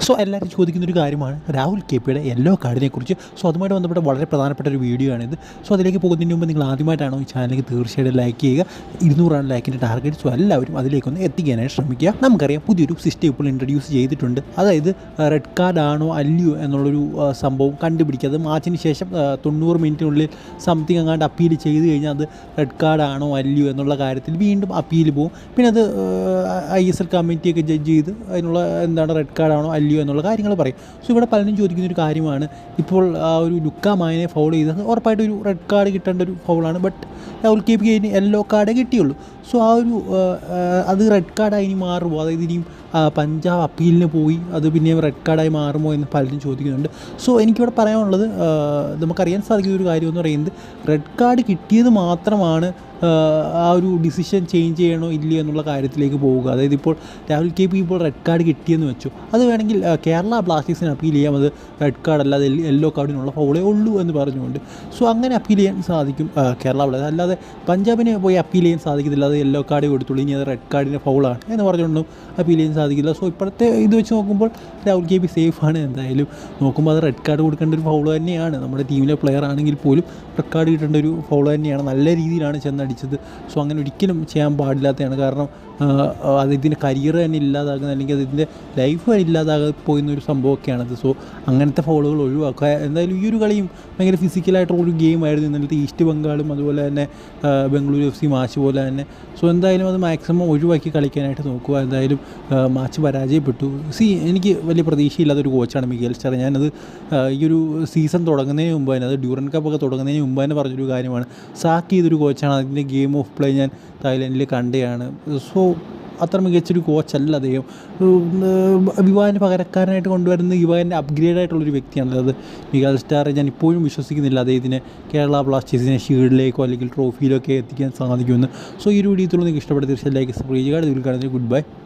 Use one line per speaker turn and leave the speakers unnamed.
So എല്ലാവരും ചോദിക്കുന്നൊരു കാര്യമാണ് Rahul K പിയുടെ യെല്ലോ കാർഡിനെക്കുറിച്ച്. സോ അതുമായിട്ട് ബന്ധപ്പെട്ട വളരെ പ്രധാനപ്പെട്ട ഒരു വീഡിയോ ആണിത്. സോ അതിലേക്ക് പോകുന്നതിന് മുമ്പ് നിങ്ങൾ ആദ്യമായിട്ടാണോ ഈ ചാനലിലേക്ക് തീർച്ചയായിട്ടും ലൈക്ക് ചെയ്യുക. 200 ലൈക്കിൻ്റെ ടാർഗറ്റ്. സോ എല്ലാവരും അതിലേക്കൊന്ന് എത്തിക്കാനായിട്ട് ശ്രമിക്കുക. നമുക്കറിയാം പുതിയൊരു സിസ്റ്റം ഇപ്പോൾ ഇൻട്രൊഡ്യൂസ് ചെയ്തിട്ടുണ്ട്. അതായത് റെഡ് കാർഡ് ആണോ അല്ലയോ എന്നുള്ളൊരു സംഭവം കണ്ടുപിടിക്കുക. അത് മാച്ചിന് ശേഷം 90 മിനിറ്റിനുള്ളിൽ സംതിങ് അങ്ങാണ്ട് അപ്പീൽ ചെയ്ത് കഴിഞ്ഞാൽ അത് റെഡ് കാർഡ് ആണോ അല്ലയോ എന്നുള്ള കാര്യത്തിൽ വീണ്ടും അപ്പീൽ പോകും. പിന്നെ അത് ISL കമ്മിറ്റിയൊക്കെ ജഡ്ജ് ചെയ്ത് അതിനുള്ള എന്താണ് റെഡ് കാർഡാണോ അല്ലയോ എന്നുള്ള കാര്യങ്ങൾ പറയും. സോ ഇവിടെ പലരും ചോദിക്കുന്നൊരു കാര്യമാണ്, ഇപ്പോൾ ആ ഒരു ലുക്ക മായനെ ഫൗൾ ചെയ്തത് ഉറപ്പായിട്ട് ഒരു റെഡ് കാർഡ് കിട്ടേണ്ട ഒരു ഫൗളാണ്. ബട്ട് രാഹുൽ കെ പിക്ക് അതിന് യെല്ലോ കാർഡേ കിട്ടിയുള്ളൂ. സോ ആ ഒരു അത് റെഡ് കാർഡായി ഇനി മാറുമോ, അതായത് ഇനിയും പഞ്ചാബ് അപ്പീലിന് പോയി അത് പിന്നെയും റെഡ് കാർഡായി മാറുമോ എന്ന് പലരും ചോദിക്കുന്നുണ്ട്. സോ എനിക്കിവിടെ പറയാനുള്ളത്, നമുക്കറിയാൻ സാധിക്കുന്ന ഒരു കാര്യം എന്ന് പറയുന്നത് റെഡ് കാർഡ് കിട്ടിയത് മാത്രമാണ് ആ ഒരു ഡിസിഷൻ ചേഞ്ച് ചെയ്യണോ ഇല്ലയോ എന്നുള്ള കാര്യത്തിലേക്ക് പോവുക. അതായത് ഇപ്പോൾ രാഹുൽ കെ പി ഇപ്പോൾ റെഡ് കാർഡ് കിട്ടിയെന്ന് വെച്ചു, അത് വേണമെങ്കിൽ കേരള ബ്ലാസ്റ്റേഴ്സിന് അപ്പീൽ ചെയ്യാം, അത് റെഡ് കാർഡ് അല്ലാതെ യെല്ലോ കാർഡിനുള്ള ഫൗളേ ഉള്ളൂ എന്ന് പറഞ്ഞുകൊണ്ട്. സോ അങ്ങനെ അപ്പീൽ ചെയ്യാൻ സാധിക്കും കേരള ബ്ലാസ്റ്റേഴ്സ്, അല്ലാതെ പഞ്ചാബിന് പോയി അപ്പീൽ ചെയ്യാൻ സാധിക്കത്തില്ല. അത് യെല്ലോ കാർഡ് കൊടുത്തുള്ളൂ, ഇനി അത് റെഡ് കാർഡിൻ്റെ ഫൗളാണ് എന്ന് പറഞ്ഞുകൊണ്ടും അപ്പീൽ ചെയ്യാൻ സാധിക്കില്ല. സോ ഇപ്പോഴത്തെ ഇത് വെച്ച് നോക്കുമ്പോൾ രാഹുൽ കെ പി സേഫാണ്. എന്തായാലും നോക്കുമ്പോൾ അത് റെഡ് കാർഡ് കൊടുക്കേണ്ട ഒരു ഫൗൾ തന്നെയാണ്. നമ്മുടെ ടീമിലെ പ്ലെയർ ആണെങ്കിൽ പോലും റെഡ് കാർഡ് കിട്ടേണ്ട ഒരു ഫൗൾ തന്നെയാണ്. നല്ല രീതിയിലാണ് ചെന്നടിച്ചത്. സോ അങ്ങനെ ഒരിക്കലും ചെയ്യാൻ പാടില്ലാത്തതാണ്. കാരണം അത് ഇതിൻ്റെ കരിയർ തന്നെ ഇല്ലാതാകുന്ന, അല്ലെങ്കിൽ അതിൻ്റെ ലൈഫ് തന്നെ ഇല്ലാതാകാൻ പോയിരുന്നൊരു സംഭവമൊക്കെയാണത്. സോ അങ്ങനത്തെ ഫൗളുകൾ ഒഴിവാക്കുക. എന്തായാലും ഈ ഒരു കളിയും ഭയങ്കര ഫിസിക്കലായിട്ടുള്ളൊരു ഗെയിമായിരുന്നു ഇന്നലത്തെ ഈസ്റ്റ് ബംഗാളും അതുപോലെ തന്നെ ബംഗളൂരു FC മാച്ച് പോലെ തന്നെ. സോ എന്തായാലും അത് മാക്സിമം ഒഴിവാക്കി കളിക്കാനായിട്ട് നോക്കുക. എന്തായാലും മാച്ച് പരാജയപ്പെട്ടു. എനിക്ക് വലിയ പ്രതീക്ഷയില്ലാത്തൊരു കോച്ചാണ് മിഗേൽ സ്റ്റാർ. ഞാനത് ഈ ഒരു സീസൺ തുടങ്ങുന്നതിന് മുമ്പ് തന്നെ, അത് ഡ്യൂറൻ കപ്പൊക്കെ തുടങ്ങുന്നതിന് മുമ്പ് തന്നെ പറഞ്ഞൊരു കാര്യമാണ്, സാക്ക് ചെയ്തൊരു കോച്ചാണ്. അതിൻ്റെ ഗെയിം ഓഫ് പ്ലേ ഞാൻ തായ്ലൻഡിൽ കണ്ടതാണ്. സോ അത്ര മികച്ചൊരു കോച്ചല്ല അദ്ദേഹം. വിവാഹിന് പകരക്കാരനായിട്ട് കൊണ്ടുവരുന്ന വിവാഹിൻ്റെ അപ്ഗ്രേഡ് ആയിട്ടുള്ളൊരു വ്യക്തിയാണ്. അത് മിഗേൽ സ്റ്റാർ ഞാൻ ഇപ്പോഴും വിശ്വസിക്കുന്നില്ല അദ്ദേഹത്തിന് കേരള ബ്ലാസ്റ്റേഴ്സിനെ ഷീൽഡിലേക്കോ അല്ലെങ്കിൽ ട്രോഫിയിലൊക്കെ എത്തിക്കാൻ സാധിക്കുമെന്ന്. സോ ഈ ഒരു വീഡിയോ നിങ്ങൾക്ക് ഇഷ്ടപ്പെട്ട തീർച്ചയായും ലൈക്ക് സബ്സ്ക്രൈബ് ചെയ്യുക. Good bye.